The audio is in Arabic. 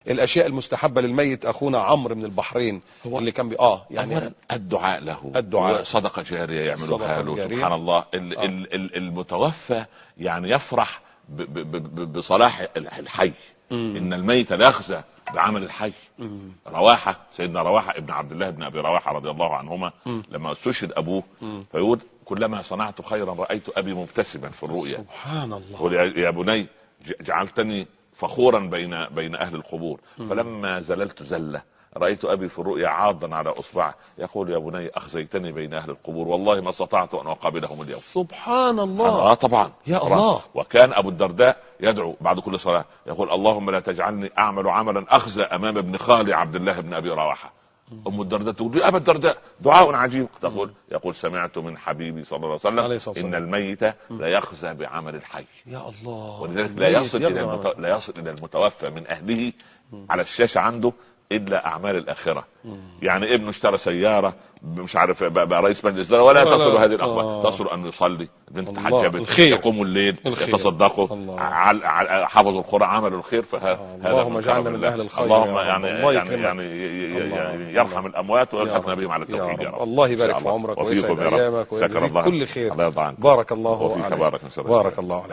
الاشياء المستحبه للميت اخونا عمرو من البحرين اللي كان يعني الدعاء له، الدعاء، صدقه جاريه يعملوها له. جارية. سبحان الله. المتوفى يعني يفرح بصلاح الحي. ان الميت لا يخزى بعمل الحي. رواحه، سيدنا رواحه ابن عبد الله بن ابي رواحه رضي الله عنهما لما استشهد ابوه فيقول كلما صنعت خيرا رايت ابي مبتسما في الرؤيا. سبحان الله. يقول يا بني جعلتني فخورا بين اهل القبور، فلما زللت زله رايت ابي في الرؤيا عاضا على اصبعه يقول يا بني اخزيتني بين اهل القبور والله ما استطعت ان اقابلهم اليوم. سبحان الله. طبعا يا الله. وكان ابو الدرداء يدعو بعد كل صلاه يقول اللهم لا تجعلني اعمل عملا اخزى امام ابن خالي عبد الله بن ابي رواحه. ام الدرداء تقول يا ابا الدرداء دعاء عجيب، يقول سمعت من حبيبي صلى الله عليه وسلم ان الميت لا يخزى بعمل الحي. يا الله. ولذلك لا يصل الى المتوفى من اهله على الشاشه عنده الا اعمال الاخره. يعني ابنه اشترى سياره مش عارف بقى رئيس مجلس الاداره ولا تصل هذه الاخبار، تصل ان يصلي، بنت تحجبت، يقوموا الليل، يتصدقوا، حفظوا القران، عملوا الخير. اللهم اجعلنا من اهل الخير. اللهم يعني يرحم الاموات ويلحقنا بهم على التوحيد يا رب. الله يبارك في عمرك ويسعد ايامك ويجزيك كل خير. الله يرضى عنك. بارك الله عليك. بارك الله عليك.